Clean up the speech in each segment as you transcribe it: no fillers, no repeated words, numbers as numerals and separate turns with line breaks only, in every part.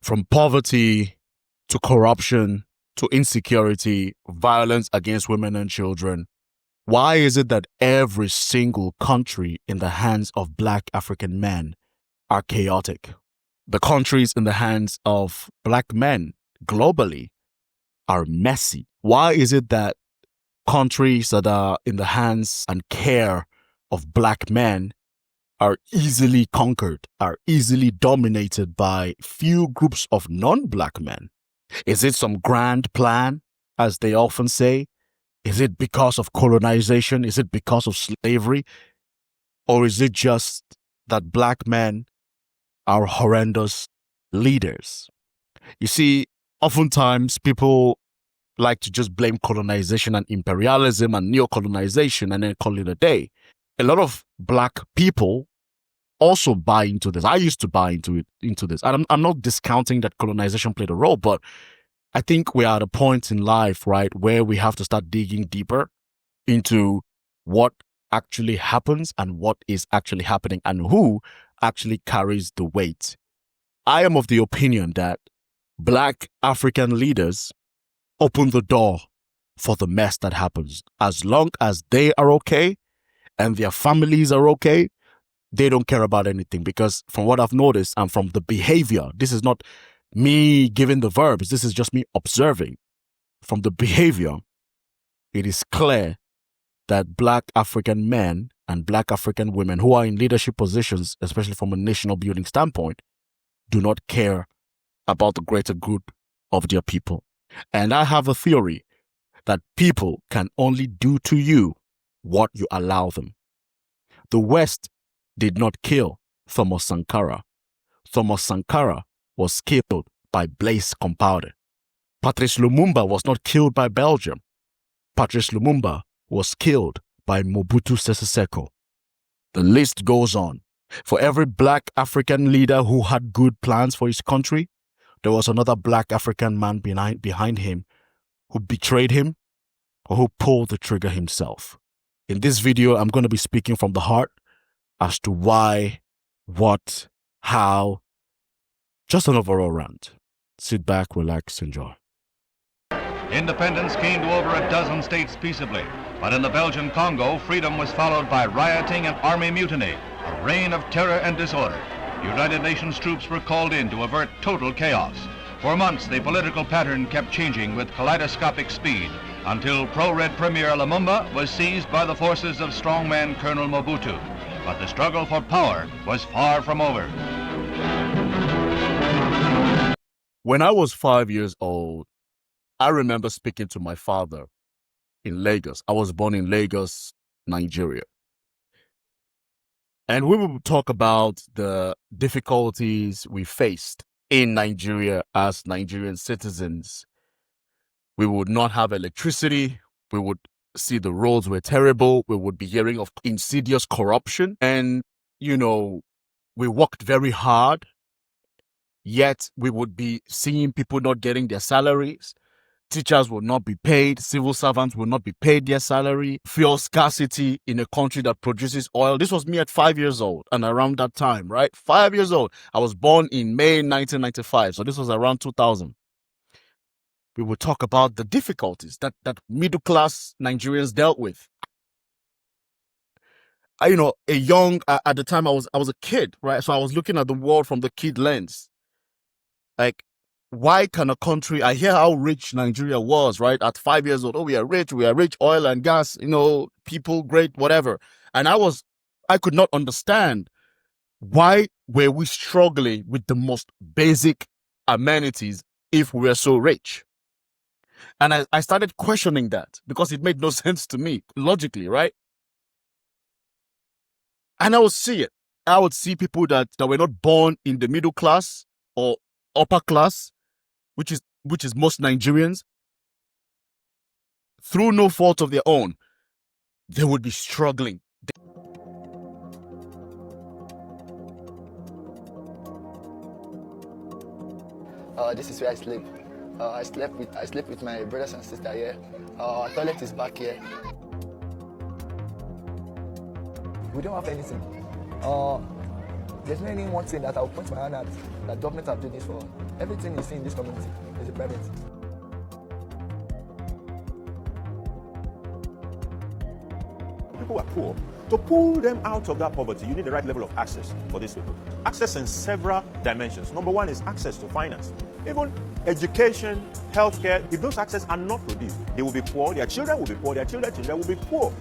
From poverty to corruption to insecurity, violence against women and children. Why is it that every single country in the hands of Black African men are chaotic? The countries in the hands of Black men globally are messy. Why is it that countries that are in the hands and care of Black men are easily conquered, are easily dominated by few groups of non-Black men? Is it some grand plan, as they often say? Is it because of colonization? Is it because of slavery? Or is it just that Black men are horrendous leaders? You see, oftentimes people like to just blame colonization and imperialism and neo-colonization and then call it a day. A lot of Black people also buy into this. I used to buy into this. And I'm not discounting that colonization played a role, but I think we are at a point in life, right, where we have to start digging deeper into what actually happens and what is actually happening and who actually carries the weight. I am of the opinion that Black African leaders open the door for the mess that happens. As long as they are okay and their families are okay, they don't care about anything. Because from what I've noticed and from the behavior, this is not me giving the verbs, this is just me observing. From the behavior, it is clear that Black African men and Black African women who are in leadership positions, especially from a national building standpoint, do not care about the greater good of their people. And I have a theory that people can only do to you what you allow them. The West did not kill Thomas Sankara. Thomas Sankara was killed by Blaise Compaoré. Patrice Lumumba was not killed by Belgium. Patrice Lumumba was killed by Mobutu Sese Seko. The list goes on. For every Black African leader who had good plans for his country, there was another Black African man behind him who betrayed him or who pulled the trigger himself. In this video, I'm going to be speaking from the heart as to why, what, how, just an overall rant. Sit back, relax, enjoy.
Independence came to over a dozen states peaceably, but in the Belgian Congo, freedom was followed by rioting and army mutiny, a reign of terror and disorder. United Nations troops were called in to avert total chaos. For months, the political pattern kept changing with kaleidoscopic speed until pro-red Premier Lumumba was seized by the forces of strongman Colonel Mobutu. But the struggle for power was far from over.
When I was 5 years old, I remember speaking to my father in Lagos. I was born in Lagos, Nigeria. And we would talk about the difficulties we faced in Nigeria as Nigerian citizens. We would not have electricity. We would see the roads were terrible. We would be hearing of insidious corruption. And, we worked very hard, yet we would be seeing people not getting their salaries. Teachers will not be paid. Civil servants will not be paid their salary. Fuel scarcity in a country that produces oil. This was me at 5 years old and around that time, right? 5 years old. I was born in May 1995. So this was around 2000. We would talk about the difficulties that middle-class Nigerians dealt with. At the time I was a kid, right? So I was looking at the world from the kid lens. Like, why can a country, I hear how rich Nigeria was, right? At 5 years old, we are rich, oil and gas, people, great, whatever. And I could not understand why were we struggling with the most basic amenities if we were so rich. And I started questioning that because it made no sense to me, logically, right? And I would see it. I would see people that were not born in the middle class or upper class, which is most Nigerians, through no fault of their own, they would be struggling.
This is where I sleep. I sleep with my brothers and sisters here. Our toilet is back here. We don't have anything. There's not any one thing that I'll point my hand at that government have done this for. Everything you see in this community is a private.
People are poor. To pull them out of that poverty, you need the right level of access for these people. Access in several dimensions. Number one is access to finance. Even education, healthcare, if those access are not produced, they will be poor, their children will be poor, their children will be poor.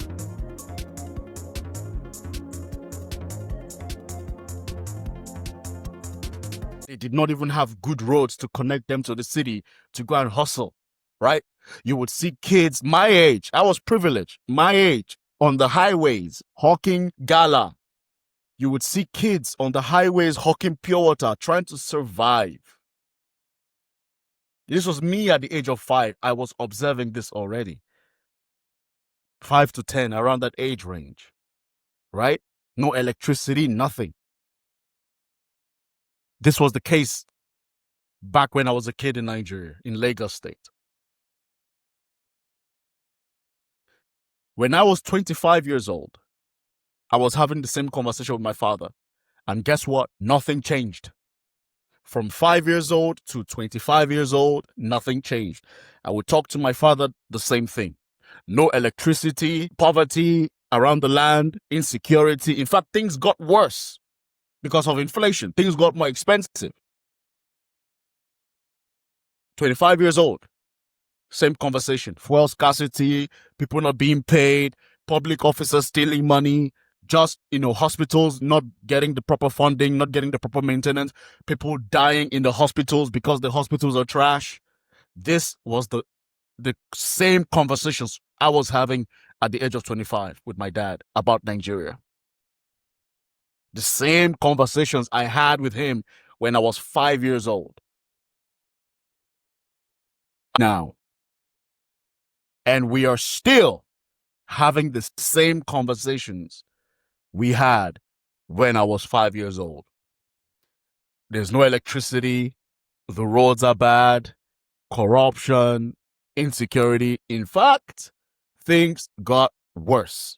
They did not even have good roads to connect them to the city to go and hustle, right? You would see kids my age, I was privileged, my age, on the highways, hawking gala. You would see kids on the highways hawking pure water, trying to survive. This was me at the age of 5. I was observing this already. 5 to 10, around that age range, right? No electricity, nothing. This was the case back when I was a kid in Nigeria, in Lagos State. When I was 25 years old, I was having the same conversation with my father. And guess what? Nothing changed. From 5 years old to 25 years old, nothing changed. I would talk to my father, the same thing. No electricity, poverty around the land, insecurity. In fact, things got worse because of inflation. Things got more expensive. 25 years old, same conversation. Fuel scarcity, people not being paid, public officers stealing money, just, hospitals not getting the proper funding, not getting the proper maintenance, people dying in the hospitals because the hospitals are trash. This was the same conversations I was having at the age of 25 with my dad about Nigeria. The same conversations I had with him when I was 5 years old. Now, and we are still having the same conversations we had when I was 5 years old. There's no electricity, the roads are bad, corruption, insecurity. In fact, things got worse.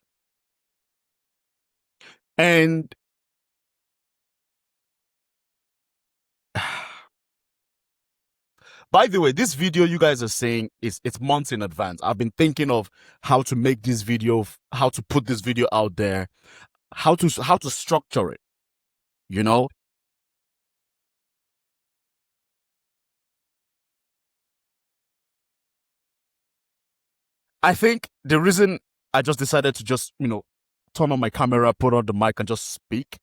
And by the way, this video you guys are saying it's months in advance. I've been thinking of how to make this video, how to put this video out there, how to structure it, I think the reason I just decided to just, turn on my camera, put on the mic and just speak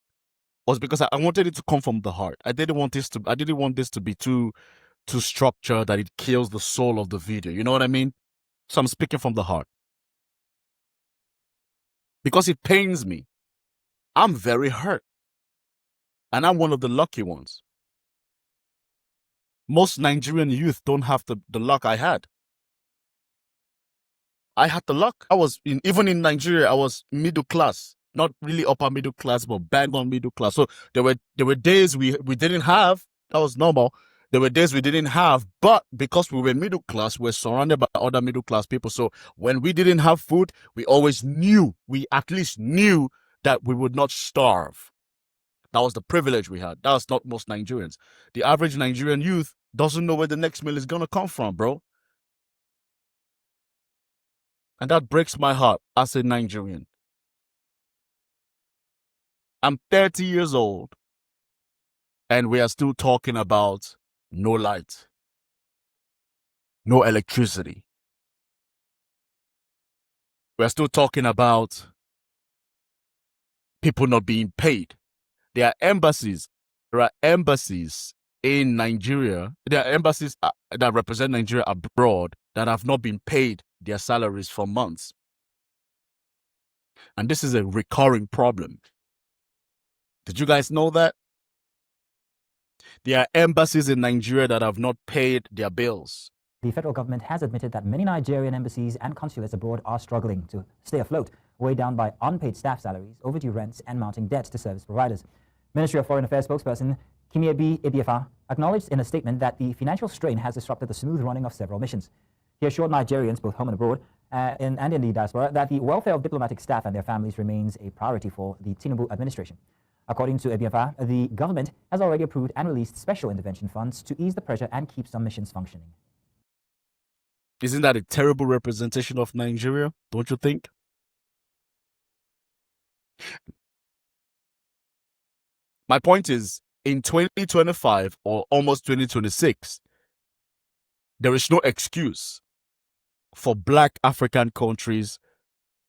was because I wanted it to come from the heart. I didn't want this to be too structured that it kills the soul of the video. You know what I mean? So I'm speaking from the heart. Because it pains me. I'm very hurt. And I'm one of the lucky ones. Most Nigerian youth don't have the luck I had. I had the luck. Even in Nigeria, I was middle class. Not really upper middle class, but bang on middle class. So there were days we didn't have. That was normal. There were days we didn't have, but because we were middle class, we're surrounded by other middle class people. So when we didn't have food, we at least knew that we would not starve. That was the privilege we had. That was not most Nigerians. The average Nigerian youth doesn't know where the next meal is going to come from, bro. And that breaks my heart as a Nigerian. I'm 30 years old, and we are still talking about no light, no electricity. We're still talking about people not being paid. There are embassies in Nigeria. There are embassies that represent Nigeria abroad that have not been paid their salaries for months. And this is a recurring problem. Did you guys know that? There are embassies in Nigeria that have not paid their bills.
The federal government has admitted that many Nigerian embassies and consulates abroad are struggling to stay afloat, weighed down by unpaid staff salaries, overdue rents, and mounting debts to service providers. Ministry of Foreign Affairs spokesperson Kimiebi Ebiefa acknowledged in a statement that the financial strain has disrupted the smooth running of several missions. He assured Nigerians, both home and abroad, and in the diaspora, that the welfare of diplomatic staff and their families remains a priority for the Tinubu administration. According to ABFR, the government has already approved and released special intervention funds to ease the pressure and keep some missions functioning.
Isn't that a terrible representation of Nigeria, don't you think? My point is, in 2025 or almost 2026, there is no excuse for Black African countries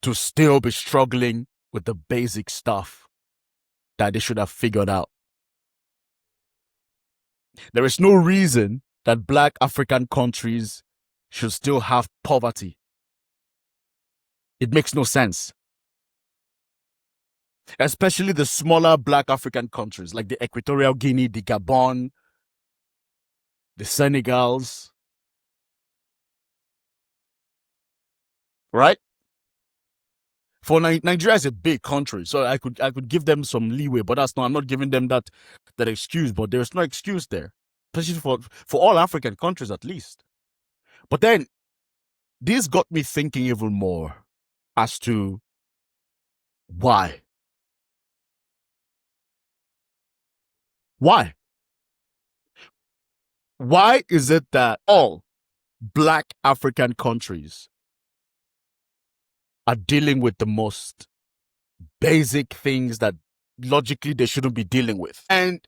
to still be struggling with the basic stuff that they should have figured out. There is no reason that Black African countries should still have poverty. It makes no sense. Especially the smaller Black African countries like the Equatorial Guinea, the Gabon, the Senegals. Right? For Nigeria is a big country, so I could give them some leeway, but I'm not giving them that excuse. But there's no excuse there, especially for all African countries at least. But then this got me thinking even more as to why. Why is it that all Black African countries are dealing with the most basic things that logically they shouldn't be dealing with? And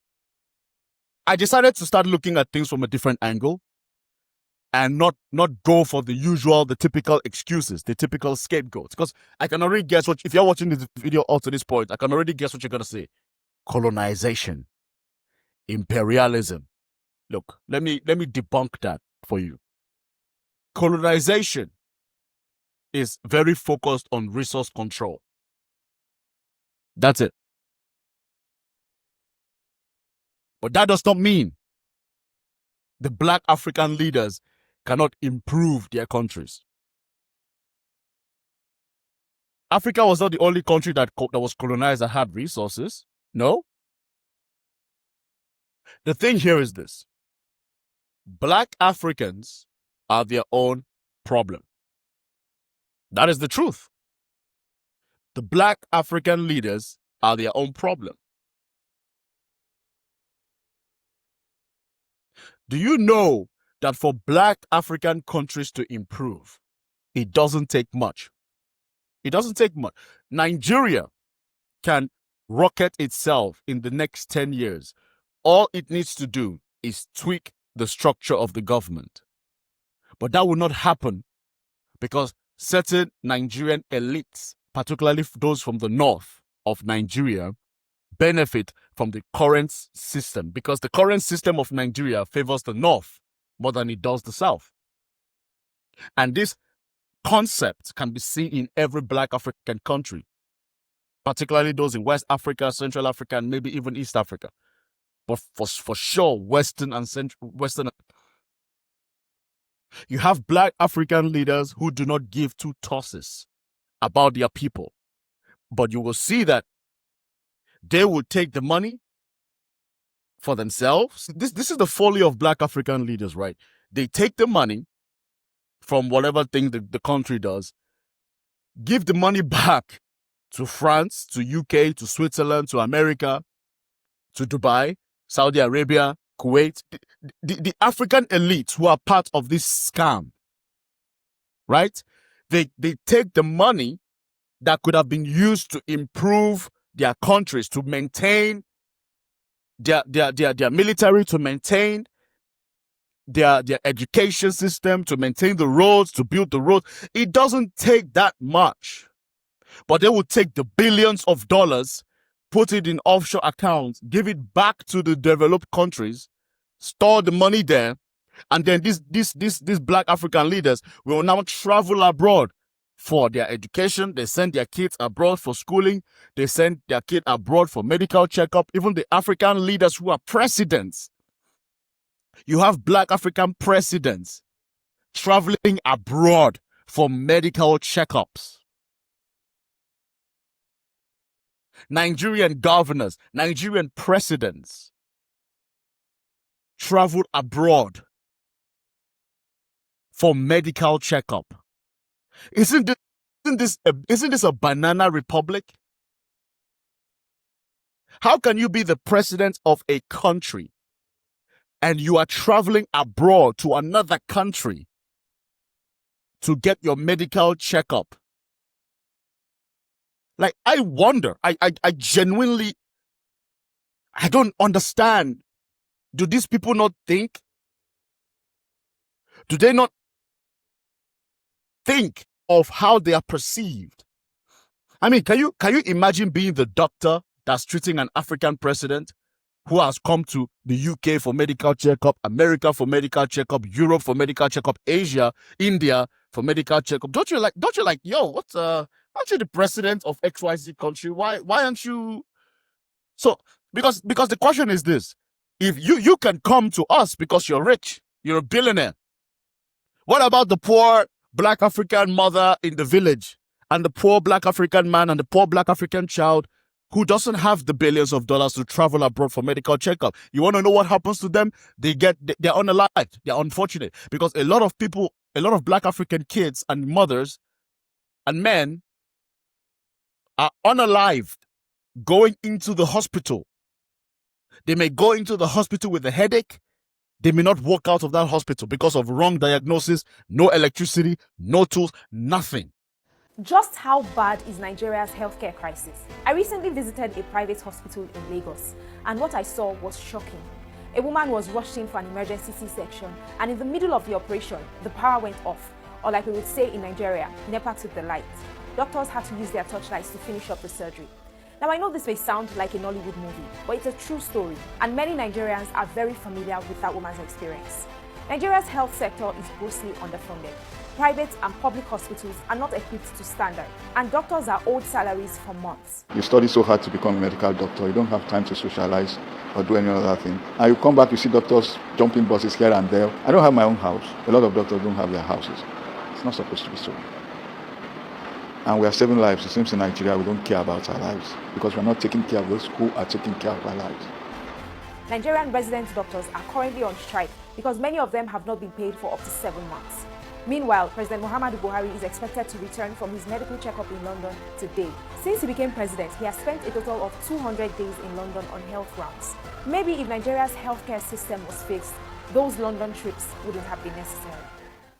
I decided to start looking at things from a different angle and not go for the typical excuses, the typical scapegoats. Because I can already guess if you're watching this video up to this point, I can already guess what you're going to say. Colonization, imperialism. Look, let me debunk that for you. Colonization is very focused on resource control. That's it. But that does not mean the Black African leaders cannot improve their countries. Africa was not the only country that was colonized that had resources. No. The thing here is this. Black Africans are their own problem. That is the truth. The Black African leaders are their own problem. Do you know that for Black African countries to improve, it doesn't take much? It doesn't take much. Nigeria can rocket itself in the next 10 years. All it needs to do is tweak the structure of the government. But that will not happen because certain Nigerian elites, particularly those from the north of Nigeria, benefit from the current system because the current system of Nigeria favors the north more than it does the south. And this concept can be seen in every Black African country, particularly those in West Africa, Central Africa, and maybe even East Africa. But for sure, Western. You have Black African leaders who do not give two tosses about their people. But you will see that they will take the money for themselves. This is the folly of Black African leaders, right? They take the money from whatever thing the country does, give the money back to France, to UK, to Switzerland, to America, to Dubai, Saudi Arabia, Kuwait. The African elites who are part of this scam, right? They take the money that could have been used to improve their countries, to maintain their military, to maintain their education system, to maintain the roads, to build the roads. It doesn't take that much. But they will take the billions of dollars, put it in offshore accounts, give it back to the developed countries, store the money there, and then these Black African leaders will now travel abroad for their education. They send their kids abroad for schooling. They send their kid abroad for medical checkup. Even the African leaders who are presidents. You have Black African presidents traveling abroad for medical checkups. Nigerian governors, Nigerian presidents travel abroad for medical checkup. Isn't this a banana republic? How can you be the president of a country and you are traveling abroad to another country to get your medical checkup? Like, I wonder, I genuinely, I don't understand. Do these people not think? Do they not think of how they are perceived? I mean, can you imagine being the doctor that's treating an African president who has come to the UK for medical checkup, America for medical checkup, Europe for medical checkup, Asia, India for medical checkup? Don't you like, yo, aren't you the president of XYZ country? Why aren't you? So, because the question is this: if you can come to us because you're rich, you're a billionaire. What about the poor Black African mother in the village and the poor Black African man and the poor Black African child who doesn't have the billions of dollars to travel abroad for medical checkup? You want to know what happens to them? They're unalived. They're unfortunate because a lot of people, a lot of Black African kids and mothers and men are unalived going into the hospital. They may go into the hospital with a headache. They may not walk out of that hospital because of wrong diagnosis, no electricity, no tools, nothing.
Just how bad is Nigeria's healthcare crisis? I recently visited a private hospital in Lagos, and what I saw was shocking. A woman was rushed in for an emergency C-section, and in the middle of the operation, the power went off, or like we would say in Nigeria, NEPA took the light. Doctors had to use their torchlights to finish up the surgery. Now, I know this may sound like a Nollywood movie, but it's a true story, and many Nigerians are very familiar with that woman's experience. Nigeria's health sector is grossly underfunded. Private and public hospitals are not equipped to standard, and doctors are owed salaries for months.
You study so hard to become a medical doctor, you don't have time to socialize or do any other thing. And you come back, you see doctors jumping buses here and there. I don't have my own house. A lot of doctors don't have their houses. It's not supposed to be so. And we are saving lives. It seems in Nigeria we don't care about our lives because we're not taking care of those who are taking care of our lives.
Nigerian resident doctors are currently on strike because many of them have not been paid for up to 7 months. Meanwhile, President Muhammadu Buhari is expected to return from his medical checkup in London today. Since he became president, he has spent a total of 200 days in London on health grounds. Maybe if Nigeria's healthcare system was fixed, those London trips wouldn't have been necessary.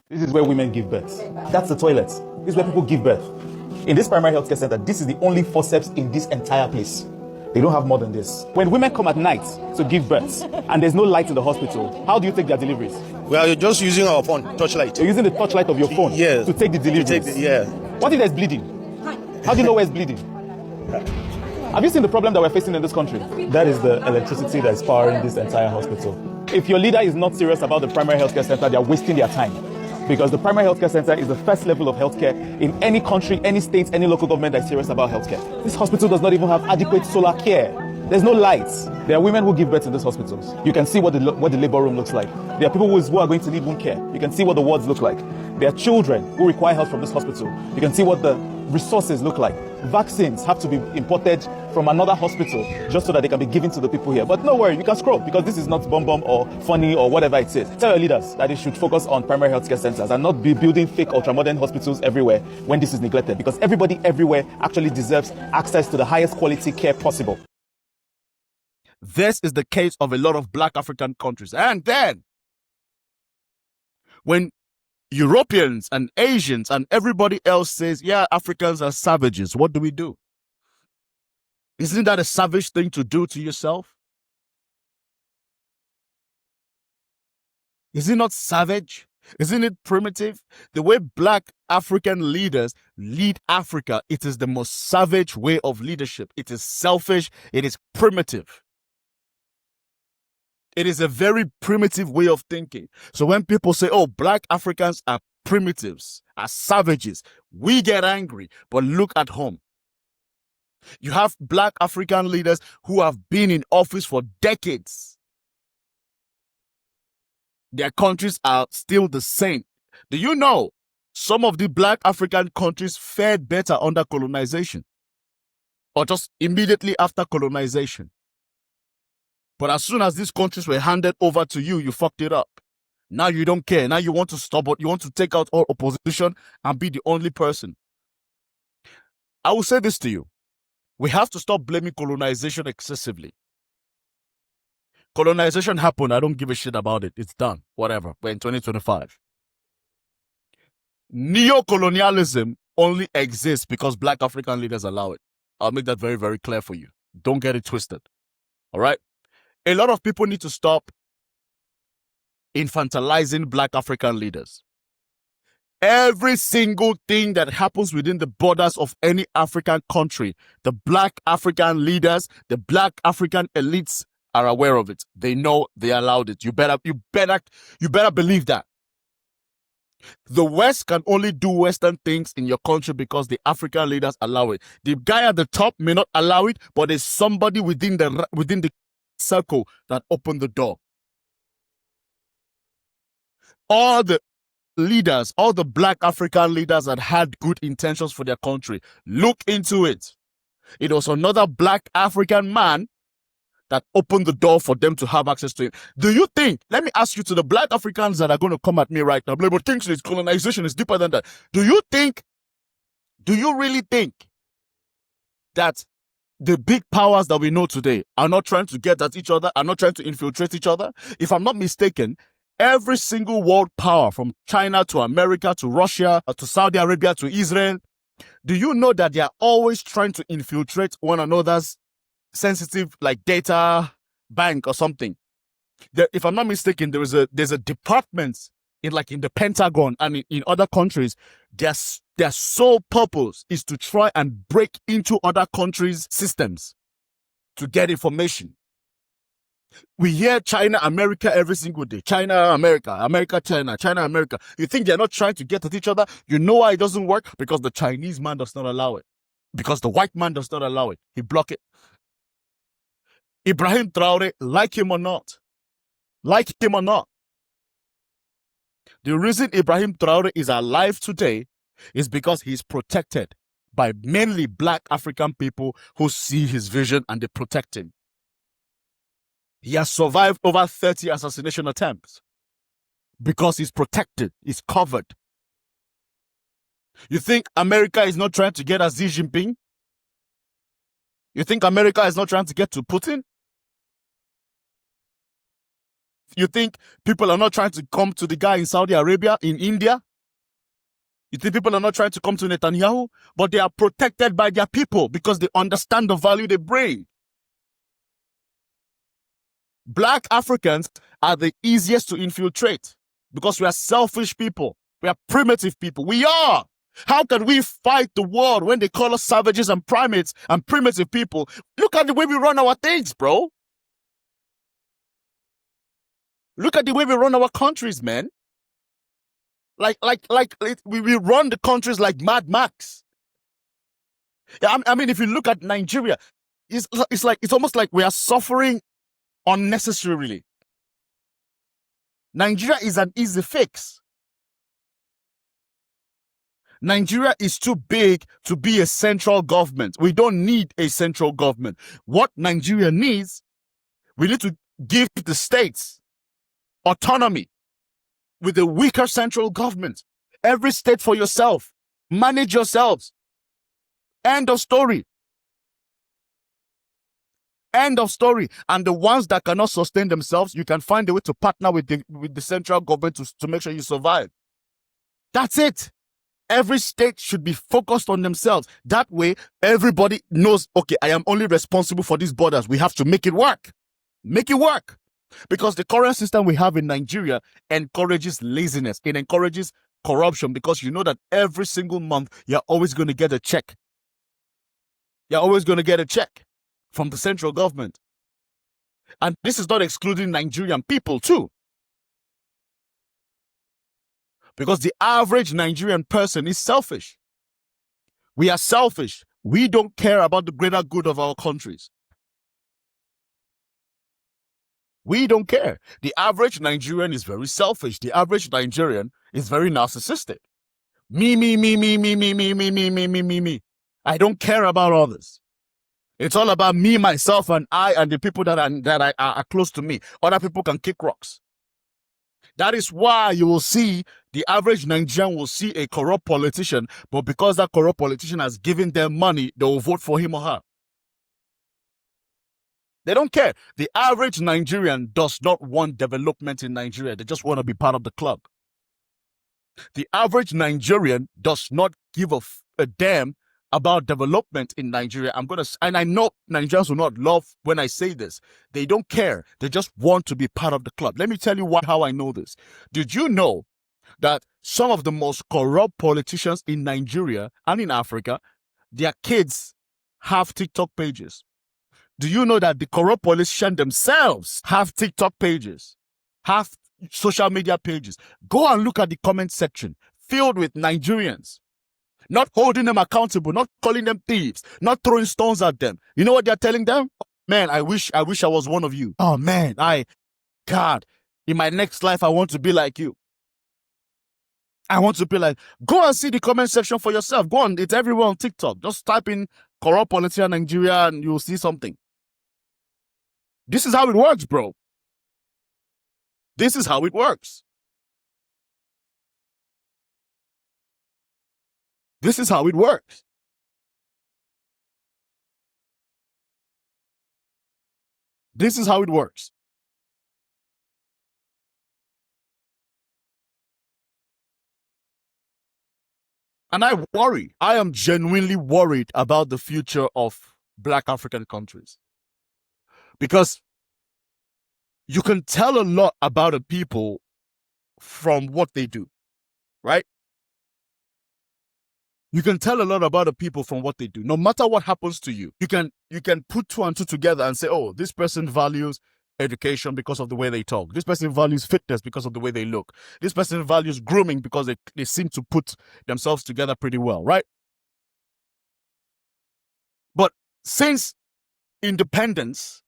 This is where women give birth. That's the toilet. This is where people give birth. In this primary healthcare center, this is the only forceps in this entire place. They don't have more than this. When women come at night to give birth and there's no light in the hospital, how do you take their deliveries?
Well, you're just using our phone, torchlight.
You're using the torchlight of your phone to take the deliveries. What if there's bleeding? How do you know where it's bleeding? Have you seen the problem that we're facing in this country? That is the electricity that is powering this entire hospital. If your leader is not serious about the primary healthcare center, they're wasting their time. Because the primary healthcare center is the first level of healthcare in any country, any state, any local government that is serious about healthcare. This hospital does not even have adequate solar care. There's no lights. There are women who give birth in these hospitals. You can see what the labor room looks like. There are people who are going to need wound care. You can see what the wards look like. There are children who require help from this hospital. You can see what the resources look like. Vaccines have to be imported from another hospital just so that they can be given to the people here. But no worry, you can scroll because this is not bomb or funny or whatever it is. Tell your leaders that they should focus on primary healthcare centers and not be building fake ultramodern hospitals everywhere when this is neglected, because everybody everywhere actually deserves access to the highest quality care possible.
This is the case of a lot of Black African countries. And then, when Europeans and Asians and everybody else says, yeah, Africans are savages, what do? Isn't that a savage thing to do to yourself? Is it not savage? Isn't it primitive? The way Black African leaders lead Africa, it is the most savage way of leadership. It is selfish. It is primitive. It is a very primitive way of thinking. So when people say, oh, Black Africans are primitives, are savages, we get angry. But look at home. You have Black African leaders who have been in office for decades. Their countries are still the same. Do you know some of the Black African countries fared better under colonization or just immediately after colonization? But as soon as these countries were handed over to you, you fucked it up. Now you don't care. Now you want to stop it. You want to take out all opposition and be the only person. I will say this to you. We have to stop blaming colonization excessively. Colonization happened. I don't give a shit about it. It's done. Whatever. We're in 2025. Neo-colonialism only exists because black African leaders allow it. I'll make that very, very clear for you. Don't get it twisted. All right? A lot of people need to stop infantilizing black African leaders. Every single thing that happens within the borders of any African country, the black African leaders, the black African elites are aware of it. They know they allowed it. You better believe that. The West can only do Western things in your country because the African leaders allow it. The guy at the top may not allow it, but there's somebody within the circle that opened the door. All the leaders, all the black African leaders that had good intentions for their country, look into it. It was another black African man that opened the door for them to have access to it. Do you think, let me ask you, to the black Africans that are going to come at me right now, but thinks this colonization is deeper than that. Do you really think that the big powers that we know today are not trying to get at each other, are not trying to infiltrate each other? If I'm not mistaken, every single world power, from China to America to Russia to Saudi Arabia to Israel, do you know that they are always trying to infiltrate one another's sensitive, like, data bank or something? If I'm not mistaken, there's a department in the Pentagon and in other countries. Their sole purpose is to try and break into other countries' systems to get information. We hear China, America every single day. China, America, America, China, China, America. You think they're not trying to get at each other? You know why it doesn't work? Because the Chinese man does not allow it. Because the white man does not allow it. He block it. Ibrahim Traore, like him or not, the reason Ibrahim Traore is alive today is because he's protected by mainly black African people who see his vision and they protect him. He has survived over 30 assassination attempts because he's protected, he's covered. You think America is not trying to get at Xi Jinping? You think America is not trying to get to Putin? You think people are not trying to come to the guy in Saudi Arabia, in India? You think people are not trying to come to Netanyahu? But they are protected by their people because they understand the value they bring. Black Africans are the easiest to infiltrate because we are selfish people. We are primitive people. We are. How can we fight the world when they call us savages and primates and primitive people? Look at the way we run our things, bro. Look at the way we run our countries, man. We run the countries like Mad Max. Yeah, I mean, if you look at Nigeria, it's almost like we are suffering unnecessarily. Nigeria is an easy fix. Nigeria is too big to be a central government. We don't need a central government. What Nigeria needs, we need to give the states autonomy with a weaker central government. Every state for yourself. Manage yourselves. End of story. End of story. And the ones that cannot sustain themselves, you can find a way to partner with the central government to make sure you survive. That's it. Every state should be focused on themselves. That way, everybody knows, okay, I am only responsible for these borders. We have to make it work. Make it work. Because the current system we have in Nigeria encourages laziness. It encourages corruption because you know that every single month, you're always going to get a check. You're always going to get a check from the central government. And this is not excluding Nigerian people too. Because the average Nigerian person is selfish. We are selfish. We don't care about the greater good of our countries. We don't care. The average Nigerian is very selfish. The average Nigerian is very narcissistic. Me, me, me, me, me, me, me, me, me, me, me, me, me. I don't care about others. It's all about me, myself, and I, and the people that are close to me. Other people can kick rocks. That is why you will see the average Nigerian will see a corrupt politician, but because that corrupt politician has given them money, they will vote for him or her. They don't care. The average Nigerian does not want development in Nigeria. They just want to be part of the club. The average Nigerian does not give a damn about development in Nigeria. And I know Nigerians will not love when I say this. They don't care. They just want to be part of the club. Let me tell you how I know this. Did you know that some of the most corrupt politicians in Nigeria and in Africa, their kids have TikTok pages? Do you know that the corrupt politicians themselves have TikTok pages, have social media pages? Go and look at the comment section filled with Nigerians, not holding them accountable, not calling them thieves, not throwing stones at them. You know what they're telling them? Man, I wish I was one of you. Oh man, God, in my next life, I want to be like you. I want to be like, go and see the comment section for yourself. Go on, it's everywhere on TikTok. Just type in corrupt politician Nigeria and you'll see something. This is how it works, bro. This is how it works. This is how it works. This is how it works. And I worry. I am genuinely worried about the future of Black African countries. Because you can tell a lot about a people from what they do, right? You can tell a lot about a people from what they do. No matter what happens to you, you can put two and two together and say, oh, this person values education because of the way they talk. This person values fitness because of the way they look. This person values grooming because they seem to put themselves together pretty well, right? But since independence,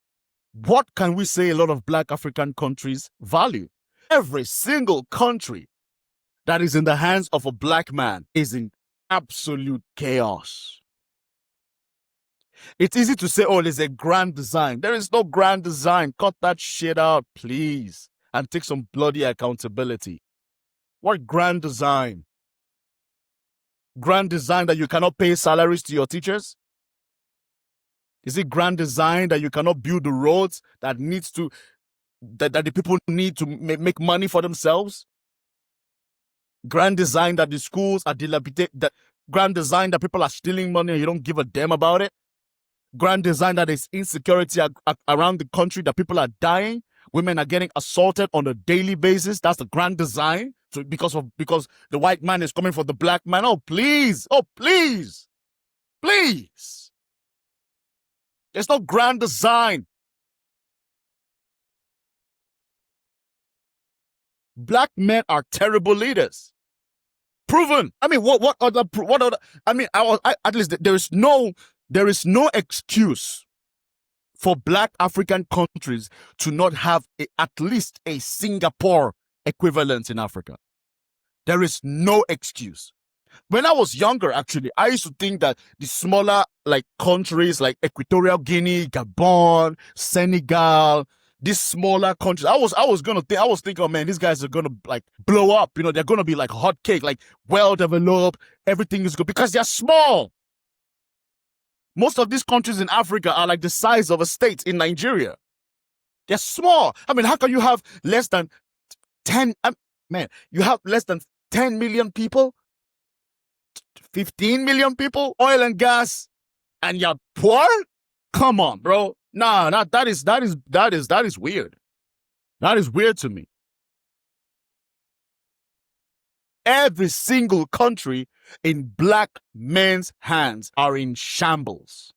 what can we say a lot of Black African countries value? Every single country that is in the hands of a Black man is in absolute chaos. It's easy to say, oh, there's a grand design. There is no grand design. Cut that shit out, please, and take some bloody accountability. What grand design? Grand design that you cannot pay salaries to your teachers? Is it grand design that you cannot build the roads that the people need to make money for themselves? Grand design that the schools are dilapidated? Grand design that people are stealing money and you don't give a damn about it? Grand design that there's insecurity around the country, that people are dying, women are getting assaulted on a daily basis? That's the grand design? So because the white man is coming for the Black man? Oh please, please. There's no grand design. Black men are terrible leaders. Proven. I mean, what other? I mean, at least there is no excuse for Black African countries to not have at least a Singapore equivalent in Africa. There is no excuse. When I was younger, actually, I used to think that the smaller countries like Equatorial Guinea, Gabon, Senegal, these smaller countries, I was thinking, oh man, these guys are gonna blow up. You know, they're gonna be like hot cake, well developed. Everything is good because they're small. Most of these countries in Africa are like the size of a state in Nigeria. They're small. I mean, how can you have less than 10? You have less than 10 million people, 15 million people, oil and gas, and you're poor? Come on, bro. Nah, that is weird. That is weird to me. Every single country in Black men's hands are in shambles.